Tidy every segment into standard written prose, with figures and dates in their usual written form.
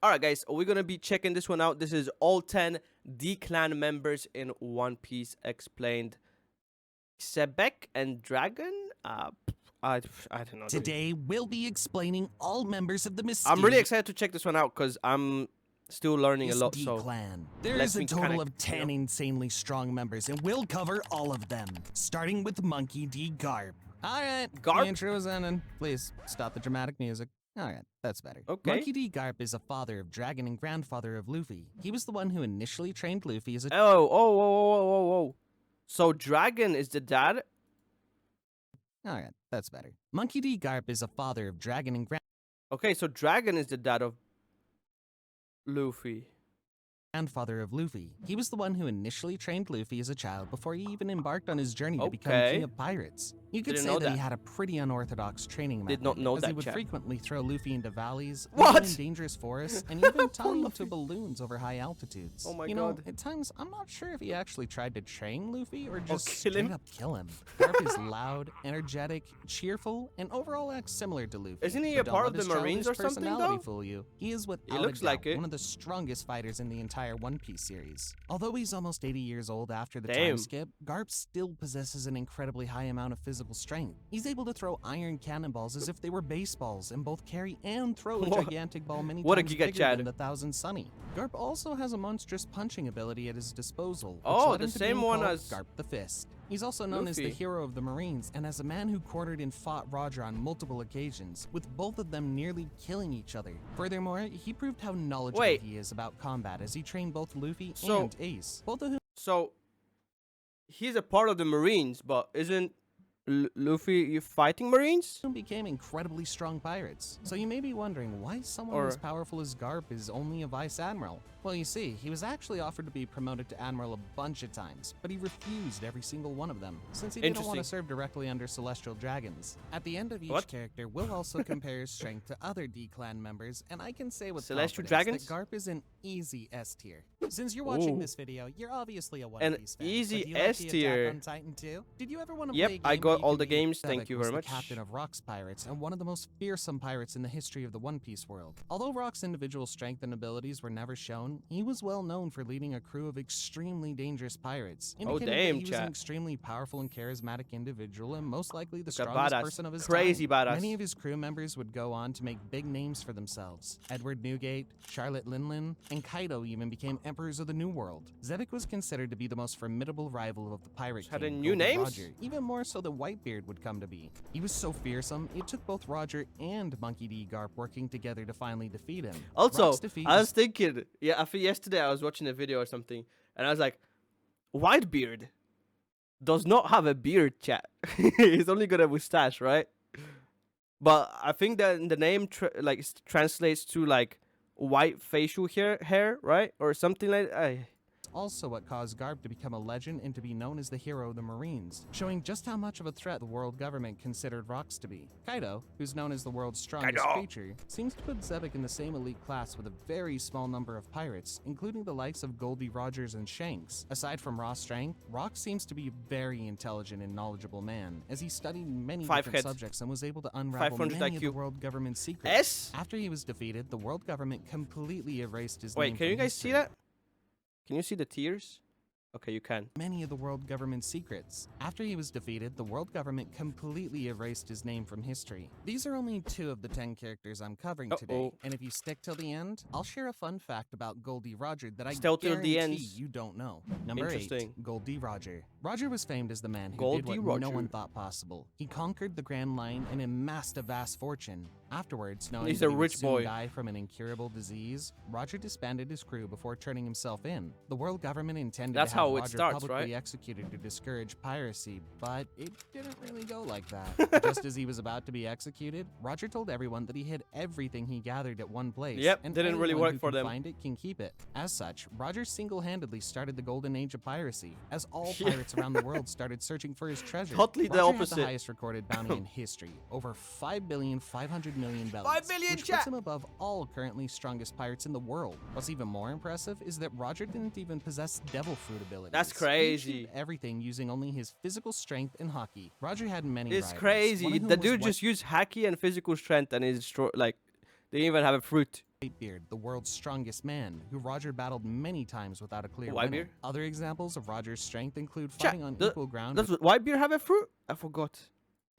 Alright guys, we're gonna be checking this one out. This is all 10 D clan members in One Piece explained. Xebec and Dragon? I don't know. Today, we'll be explaining all members of the mysterious I'm really excited to check this one out because I'm still learning a lot. D So clan. There let is a me total kinda, of 10 insanely strong members, and we'll cover all of them, starting with Monkey D. Garp. All right, Garp? the intro is ending. Please stop the dramatic music. All right, that's better. Okay. Monkey D. Garp is a father of Dragon and grandfather of Luffy. He was the one who initially trained Luffy as a Oh. So Dragon is the dad? All right, that's better. Monkey D. Garp is a father of Dragon and Okay, so Dragon is the dad of Luffy. grandfather of Luffy. He was the one who initially trained Luffy as a child before he even embarked on his journey to become Okay. king of pirates. You could Didn't say know that he that. had a pretty unorthodox training method. Did not know as that, he would chat. frequently throw Luffy into valleys, What? leave him in dangerous forests, and even tie him to balloons over high altitudes. Oh my you know, God. at times I'm not sure if he actually tried to train Luffy or just kill him? straight up kill him. Garp is loud, energetic, cheerful, and overall acts similar to Luffy. Isn't he But a don't part let of the his Marines or childish something, personality though? fool you. He is without looks a like doubt it. one of the strongest fighters in the entire One Piece series. Although he's almost 80 years old after the Damn. time skip, Garp still possesses an incredibly high amount of physical strength. He's able to throw iron cannonballs as if they were baseballs and both carry and throw a What? gigantic ball many What a times giga bigger Chad. than the Thousand Sunny. Garp also has a monstrous punching ability at his disposal, which Oh, led the him to same being one called as Garp the Fist. He's also known as the Luffy. hero of the Marines and as a man who cornered and fought Roger on multiple occasions, with both of them nearly killing each other. Furthermore, he proved how knowledgeable Wait. he is about combat as he trained both Luffy So- and Ace, both of whom So he's a part of the Marines, but isn't Luffy fighting Marines? became incredibly strong pirates. So you may be wondering why someone as powerful as Garp is only a vice admiral. Well, you see, he was actually offered to be promoted to admiral a bunch of times, but he refused every single one of them, since he didn't want to Interesting. serve directly under celestial dragons. At the end of each What? character, we'll also compare his strength to other D-Clan members, and I can say with Celestial confidence dragons? that Garp is an easy S tier. Since you're watching Ooh. this video, you're obviously a One An Piece fan. easy but do you like S the tier. Attack on Titan too? Did you ever want to Yep, play a game I where got you all could the be games, thank Xebec you was very the much. captain of Rock's pirates and one of the most fearsome pirates in the history of the One Piece world. Although Rock's individual strength and abilities were never shown, he was well known for leading a crew of extremely dangerous pirates. Indicating that damn, he was chat. an extremely powerful and charismatic individual and most likely the Like a strongest badass. person of his Crazy time. badass. Many of his crew members would go on to make big names for themselves. Edward Newgate, Charlotte Linlin, and Kaido even became emperors of the New World. Xebec was considered to be the most formidable rival of the pirate Had king, a new Gol D names? Roger, even more so than Whitebeard would come to be. He was so fearsome, it took both Roger and Monkey D. Garp working together to finally defeat him. Also, Rock's defeat I was thinking, I think yesterday I was watching a video or something, and I was like, Whitebeard does not have a beard, chat. He's only got a mustache, right? But I think that the name translates to like white facial hair, right, or something like that. also what caused Garp to become a legend and to be known as the hero of the Marines, showing just how much of a threat the world government considered Rocks to be. Kaido, who's known as the world's strongest Kaido. creature, seems to put Xebec in the same elite class with a very small number of pirates, including the likes of Gol D, Rogers, and Shanks. Aside from raw strength, Rock seems to be a very intelligent and knowledgeable man, as he studied many Five different heads. subjects and was able to unravel 500 many of the IQ. world government's secrets. S? After he was defeated, the world government completely erased his Wait, name can you from guys see history. that? Can you see the tears? Okay, you can. Many of the world government's secrets. After he was defeated, the world government completely erased his name from history. These are only 2 of the 10 characters I'm covering today, Uh-oh. and if you stick till the end, I'll share a fun fact about Gol D. Roger that I Still till the guarantee end. you don't know. Number 8, Interesting. Gol D. Roger. Roger was famed as the man who Gol did D. what no Roger. one thought possible. He conquered the Grand Line and amassed a vast fortune. Afterwards, knowing He's that a he would rich soon boy. die from an incurable disease, Roger disbanded his crew before turning himself in. The world government intended That's to have how it Roger starts, publicly right? executed to discourage piracy, but it didn't really go like that. Just as he was about to be executed, Roger told everyone that he hid everything he gathered at one place. Yep, and didn't really anyone work who for can them. find it can keep it. As such, Roger single-handedly started the golden age of piracy, as all Yeah. pirates around the world started searching for his treasure. Totally the Roger had opposite. the highest recorded bounty in history, over 5,500,000,000 bellies, 5 billion, which chat. puts him above all currently strongest pirates in the world. What's even more impressive is that Roger didn't even possess devil fruit abilities. That's He crazy. achieved everything using only his physical strength and hockey. Roger had many It's rivals, crazy. one of whom The was dude just used haki and physical strength, and he's they didn't even have a fruit. Whitebeard, the world's strongest man, who Roger battled many times without a clear Whitebeard? winner. Other examples of Roger's strength include fighting on equal ground Does Whitebeard have a fruit? I forgot.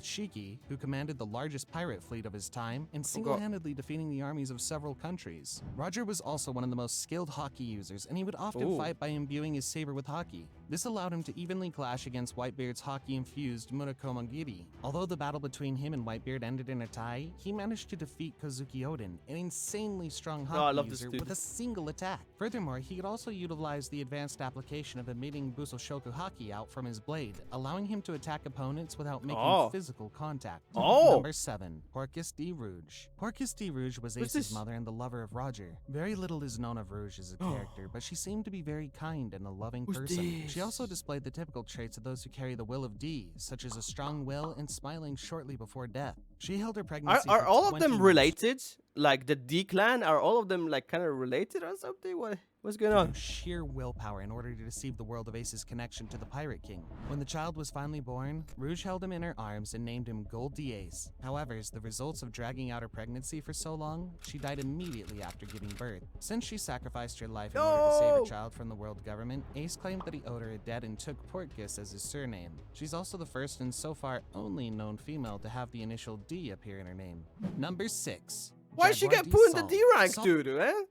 Shiki, who commanded the largest pirate fleet of his time and single-handedly defeating the armies of several countries. Roger was also one of the most skilled hockey users, and he would often fight by imbuing his saber with hockey. This allowed him to evenly clash against Whitebeard's hockey-infused Murakoma-giri. Although the battle between him and Whitebeard ended in a tie, he managed to defeat Kozuki Oden, an insanely strong hockey user, with a single attack. Furthermore, he could also utilize the advanced application of emitting Busoshoku Haki out from his blade, allowing him to attack opponents without making physical contact. Number 7. Portgas D. Rouge. Portgas D. Rouge was Ace's mother and the lover of Roger. Very little is known of Rouge as a character, but she seemed to be very kind and a loving person. She also displayed the typical traits of those who carry the will of D, such as a strong will and smiling shortly before death. She held her pregnancy Are for all of 20 them months. related? Like the D clan? Are all of them like kind of related or something? What's going on? Sheer willpower in order to deceive the world of Ace's connection to the Pirate King. When the child was finally born, Rouge held him in her arms and named him Gol D Ace. However, as the results of dragging out her pregnancy for so long, she died immediately after giving birth. Since she sacrificed her life in order to save her child from the world government, Ace claimed that he owed her a debt and took Portgas as his surname. She's also the first and so far only known female to have the initial D appear in her name. Number 6. Why did she Jaguar get D put in the Saul. D rank, dude, man?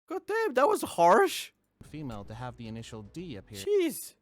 God damn, that was harsh. Female to have the initial D appear. Jeez.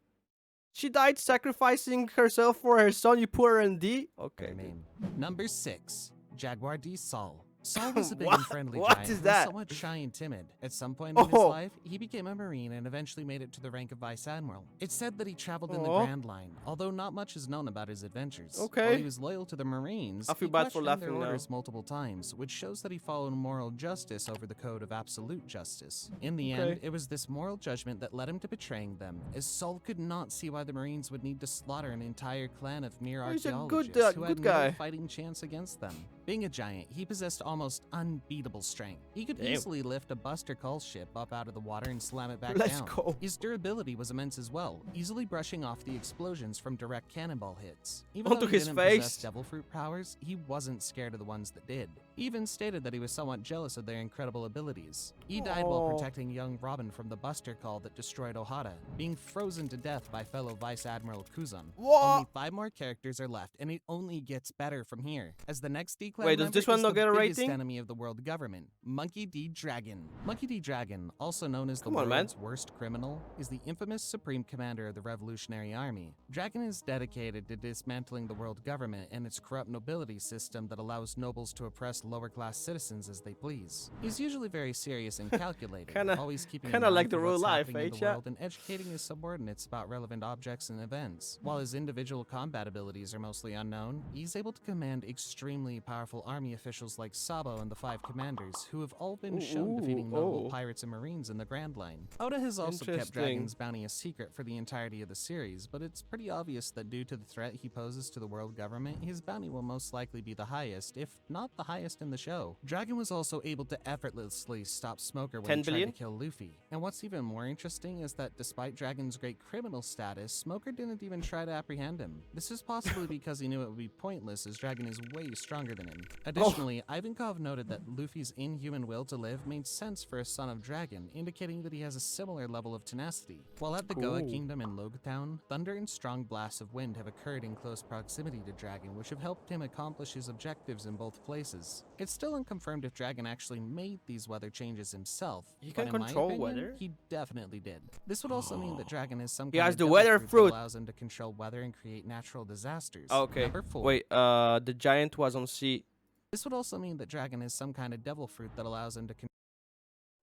She died sacrificing herself for her son. You put her in D? Okay. Name. Number 6. Jaguar D. Saul. Saul was a big What? and friendly What giant is who that? was somewhat shy and timid. At some point in his life, he became a Marine and eventually made it to the rank of Vice Admiral. It's said that he traveled in the Grand Line, although not much is known about his adventures. Okay. While he was loyal to the Marines, I feel he bad for questioned their laughing now. orders multiple times, which shows that he followed moral justice over the code of absolute justice. In the end, it was this moral judgment that led him to betraying them, as Saul could not see why the Marines would need to slaughter an entire clan of mere He's a archaeologists who had good no guy. fighting chance against them. Being a giant, he possessed almost unbeatable strength. He could easily lift a Buster Call ship up out of the water and slam it back Let's down. go. His durability was immense as well, easily brushing off the explosions from direct cannonball hits. Even Onto though he his didn't face. possess devil fruit powers, he wasn't scared of the ones that did. He even stated that he was somewhat jealous of their incredible abilities. He died while protecting young Robin from the Buster Call that destroyed Ohara, being frozen to death by fellow Vice Admiral Kuzan. Only 5 more characters are left, and it only gets better from here, as the next D-Clan Wait, does member this one is not the get a biggest rating? enemy of the world government, Monkey D. Dragon. Monkey D. Dragon, also known as the Come on, man. world's worst criminal, is the infamous supreme commander of the Revolutionary Army. Dragon is dedicated to dismantling the world government and its corrupt nobility system that allows nobles to oppress lower-class citizens as they please. He's usually very serious and calculated, always keeping an eye like on the real what's life, happening in the chat? world and educating his subordinates about relevant objects and events. While his individual combat abilities are mostly unknown, he's able to command extremely powerful army officials like Sabo and the 5 commanders, who have all been shown defeating notable pirates and marines in the Grand Line. Oda has also kept Dragon's bounty a secret for the entirety of the series, but it's pretty obvious that due to the threat he poses to the world government, his bounty will most likely be the highest, if not the highest in the show. Dragon was also able to effortlessly stop Smoker when 10 he tried billion? to kill Luffy. And what's even more interesting is that despite Dragon's great criminal status, Smoker didn't even try to apprehend him. This is possibly because he knew it would be pointless, as Dragon is way stronger than him. Additionally, Ivankov noted that Luffy's inhuman will to live made sense for a son of Dragon, indicating that he has a similar level of tenacity. While at the Goa Kingdom in Logatown, thunder and strong blasts of wind have occurred in close proximity to Dragon, which have helped him accomplish his objectives in both places. It's still unconfirmed if Dragon actually made these weather changes himself, He but can in my control opinion, weather? he definitely did. This would also mean that Dragon is some He kind has of the devil weather fruit fruit. that allows him to control weather and create natural disasters. Okay. Number 4. Wait, the giant was on C. This would also mean that Dragon is some kind of devil fruit that allows him to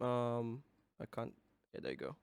I can't. Yeah, there you go.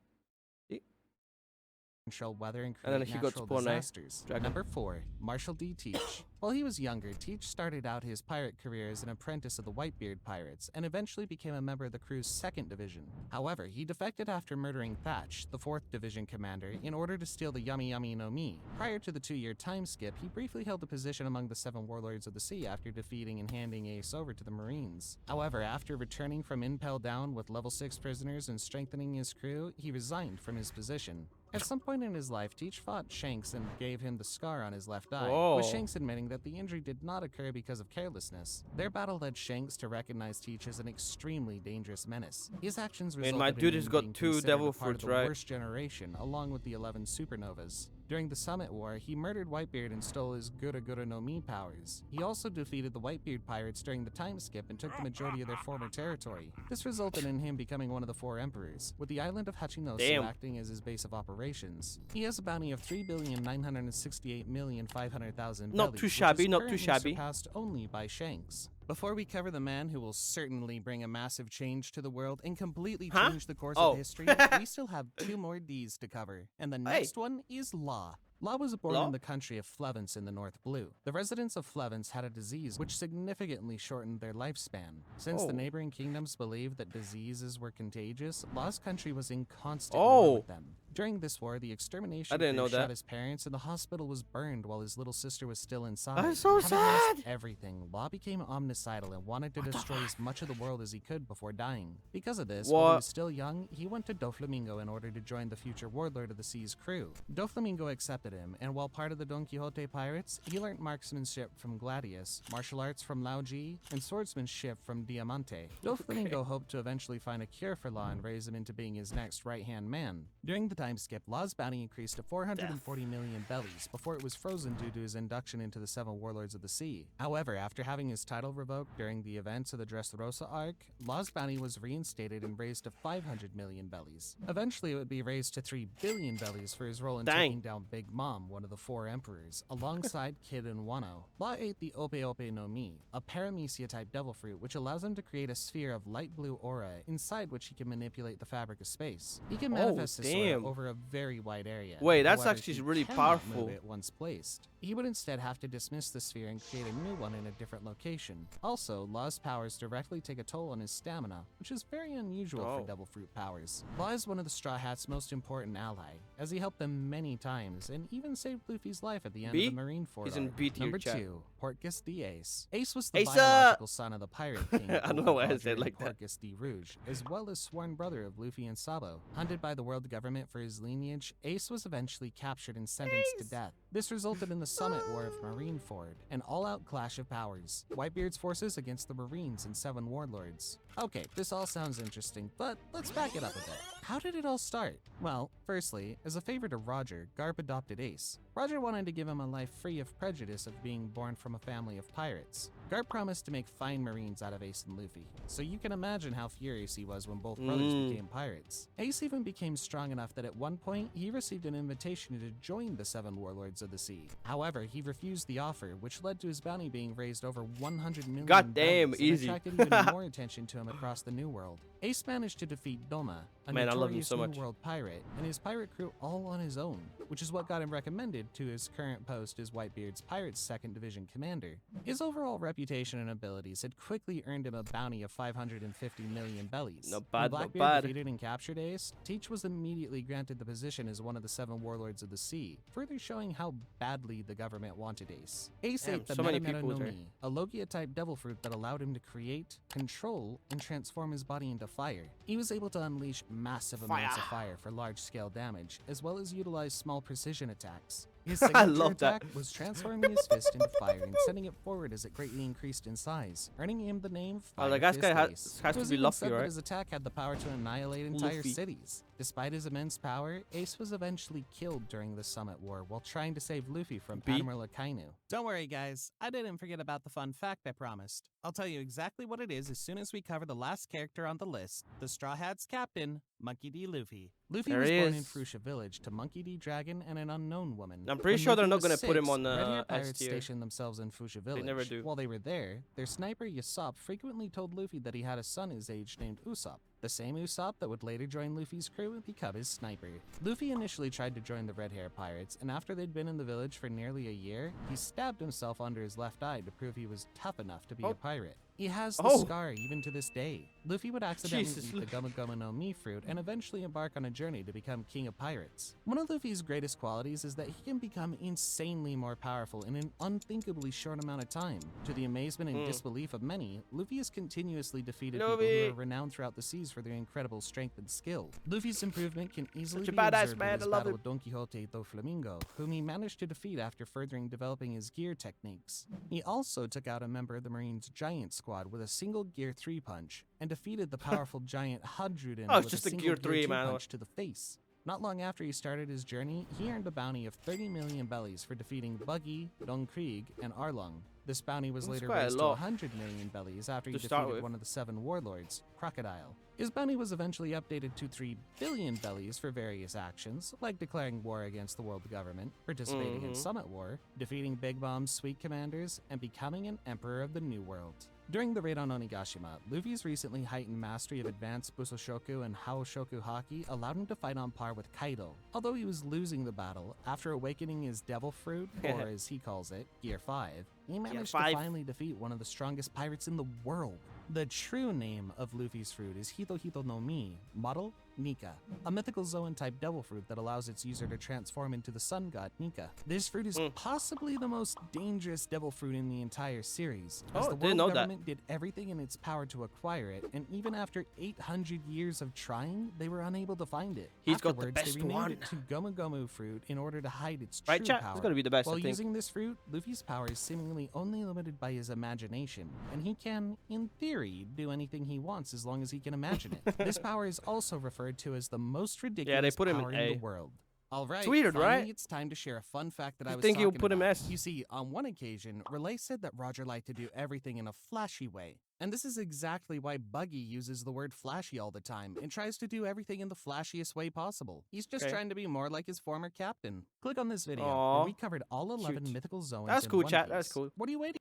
control weather and And then create he got natural spawned, eh? disasters. Dragon. Number 4. Marshall D. Teach. While he was younger, Teach started out his pirate career as an apprentice of the Whitebeard pirates, and eventually became a member of the crew's 2nd Division. However, he defected after murdering Thatch, the 4th Division commander, in order to steal the Yummy Yummy no Mi. Prior to the 2-year time skip, he briefly held a position among the 7 warlords of the sea after defeating and handing Ace over to the Marines. However, after returning from Impel Down with level 6 prisoners and strengthening his crew, he resigned from his position. At some point in his life, Teach fought Shanks and gave him the scar on his left eye, with Shanks admitting that the injury did not occur because of carelessness. Their battle led Shanks to recognize Teach as an extremely dangerous menace. His actions resulted my dude in has him got being 2 considered devil a part fruits, of the right? worst generation, along with the 11 supernovas. During the Summit War, he murdered Whitebeard and stole his Gura Gura no Mi powers. He also defeated the Whitebeard pirates during the time skip and took the majority of their former territory. This resulted in him becoming one of the 4 emperors, with the island of Hachinosu Damn. acting as his base of operations. He has a bounty of 3,968,500,000 Not bellies, too shabby, which is not too currently shabby. surpassed only by Shanks. Before we cover the man who will certainly bring a massive change to the world and completely change the course Oh. of history, we still have 2 more Ds to cover, and the Hey. next one is Law. Law was born Law? in the country of Flevence in the North Blue. The residents of Flevence had a disease which significantly shortened their lifespan. Since the Oh. neighboring kingdoms believed that diseases were contagious, Law's country was in constant Oh. war with them. During this war, the extermination I didn't crew know shot that. his parents, and the hospital was burned while his little sister was still inside. That's so Having lost sad. everything, Law became omnicidal and wanted to destroy as much of the world as he could before dying. Because of this, while he What? was still young, he went to Doflamingo in order to join the future Warlord of the Sea's crew. Doflamingo accepted him, and while part of the Don Quixote pirates, he learned marksmanship from Gladius, martial arts from Lao Ji, and swordsmanship from Diamante. Doflamingo hoped to eventually find a cure for Law and raise him into being his next right-hand man. During the time skip, Law's bounty increased to 440 million bellies before it was frozen due to his induction into the 7 Warlords of the Sea. However, after having his title revoked during the events of the Dressrosa arc, Law's bounty was reinstated and raised to 500 million bellies. Eventually, it would be raised to 3 billion bellies for his role in Dang. taking down Big Mom, one of the 4 emperors, alongside Kid and Wano. Law ate the Ope Ope no Mi, a paramecia-type devil fruit which allows him to create a sphere of light blue aura inside which he can manipulate the fabric of space. He can manifest his aura damn. over a very wide area. Wait, that's However, actually he really cannot powerful. move it once placed. He would instead have to dismiss the sphere and create a new one in a different location. Also, Law's powers directly take a toll on his stamina, which is very unusual for Oh. devil fruit powers. Law is one of the Straw Hats' most important ally, as he helped them many times and even saved Luffy's life at the end B? of the Marineford He's in arc. B tier, Number chat. 2, Portgas D. Ace. Ace was the Ace, biological son of the pirate king. I don't know why I Roger said and like that. Portgas D. Rouge, as well as sworn brother of Luffy and Sabo. Hunted by the world government for his lineage, Ace was eventually captured and sentenced to death. This resulted in the Summit War of Marineford, an all-out clash of powers. Whitebeard's forces against the Marines and 7 warlords. Okay, this all sounds interesting, but let's back it up a bit. How did it all start? Well, firstly, as a favor to Roger, Garp adopted Ace. Roger wanted to give him a life free of prejudice of being born from a family of pirates. Garp promised to make fine Marines out of Ace and Luffy, so you can imagine how furious he was when both brothers became pirates. Ace even became strong enough that at one point, he received an invitation to join the 7 Warlords of the Sea. However, he refused the offer, which led to his bounty being raised over 100 million God damn, bellies and easy. attracted even more attention to him across the New World. Ace managed to defeat Doma, a Man, I love him notorious so New much. World pirate, and his pirate crew all on his own, which is what got him recommended to his current post as Whitebeard's Pirates 2nd Division commander. His overall reputation and abilities had quickly earned him a bounty of 550 million bellies. Not When bad, not Blackbeard bad. defeated and captured Ace, Teach was immediately granted the position as one of the 7 Warlords of the Sea, further showing how badly the government wanted Ace. Ace Damn, ate the so many Meta people no there. Mi, a Logia-type devil fruit that allowed him to create, control, and transform his body into fire. He was able to unleash massive amounts of fire for large-scale damage, as well as utilize small precision attacks. His I signature love that. attack was transforming his fist into fire and sending it forward as it greatly increased in size, earning him the name Oh, Fire the guy's Fist guy Ace. has It was to be even Luffy, said that right? his attack had the power to annihilate entire Luffy. cities. Despite his immense power, Ace was eventually killed during the Summit War while trying to save Luffy from B? Admiral Akainu. Don't worry, guys. I didn't forget about the fun fact I promised. I'll tell you exactly what it is as soon as we cover the last character on the list, the Straw Hats captain, Monkey D. Luffy. Luffy There was he born in is. Fruscia Village to Monkey D. Dragon and an unknown woman. I'm pretty When sure they're Luffy not was gonna put him 6, on the Red-Hair S pirates tier. stationed themselves in Fruscia Village. never do. While they were there, their sniper Usopp frequently told Luffy that he had a son his age named Usopp, the same Usopp that would later join Luffy's crew and become his sniper. Luffy initially tried to join the Red-Hair pirates, and after they'd been in the village for nearly a year, he stabbed himself under his left eye to prove he was tough enough to be Oh. a pirate. He has the Oh. scar even to this day. Luffy would accidentally Jesus. eat the Goma Goma no Mi fruit and eventually embark on a journey to become king of pirates. One of Luffy's greatest qualities is that he can become insanely more powerful in an unthinkably short amount of time. To the amazement and disbelief of many, Luffy has continuously defeated people who are renowned throughout the seas for their incredible strength and skill. Luffy's improvement can easily Such a be badass observed man, in his I love battle it. with Don Quixote do Flamingo, whom he managed to defeat after furthering developing his gear techniques. He also took out a member of the Marines' giant squad with a single Gear 3 punch, and defeated the powerful giant Hadruden Oh, it's with just a a single Gear 3, 2 man. punch to the face. Not long after he started his journey, he earned a bounty of 30 million bellies for defeating Buggy, Don Krieg, and Arlong. This bounty was That's later quite a raised to lot 100 million bellies after he to start defeated with. one of the 7 warlords, Crocodile. His bounty was eventually updated to 3 billion bellies for various actions, like declaring war against the world government, participating in Summit War, defeating Big Bomb's sweet commanders, and becoming an emperor of the New World. During the raid on Onigashima, Luffy's recently heightened mastery of advanced Busoshoku and Haoshoku Haki allowed him to fight on par with Kaido. Although he was losing the battle, after awakening his Devil Fruit, or as he calls it, Gear 5, he managed to 5. finally defeat one of the strongest pirates in the world. The true name of Luffy's fruit is Hito Hito no Mi, model Nika, a mythical Zoan-type devil fruit that allows its user to transform into the sun god Nika. This fruit is possibly the most dangerous devil fruit in the entire series, as the didn't world know that. government did everything in its power to acquire it, and even after 800 years of trying, they were unable to find it. He's got the Afterwards, best they renamed one. it to Gomu Gomu fruit in order to hide its Right, true chat? power. It's gotta be the best, I While think. using this fruit, Luffy's power is seemingly only limited by his imagination, and he can, in theory, do anything he wants as long as he can imagine it. This power is also referred to as the most ridiculous put him in power A. in the world. All right, It's weird, finally, right? it's time to share a fun fact that You I was think he'll talking put him about. S? You see, on one occasion, Relay said that Roger liked to do everything in a flashy way. And this is exactly why Buggy uses the word flashy all the time and tries to do everything in the flashiest way possible. He's just Okay. trying to be more like his former captain. Click on this video Aw, where we covered all 11 cute. mythical zones That's in cool, One chat, Piece. that's cool. What are you waiting?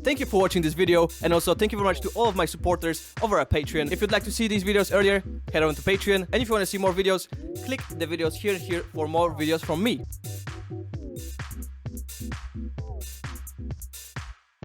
Thank you for watching this video, and also thank you very much to all of my supporters over at Patreon. If you'd like to see these videos earlier, head on to Patreon, and if you want to see more videos, click the videos here for more videos from me.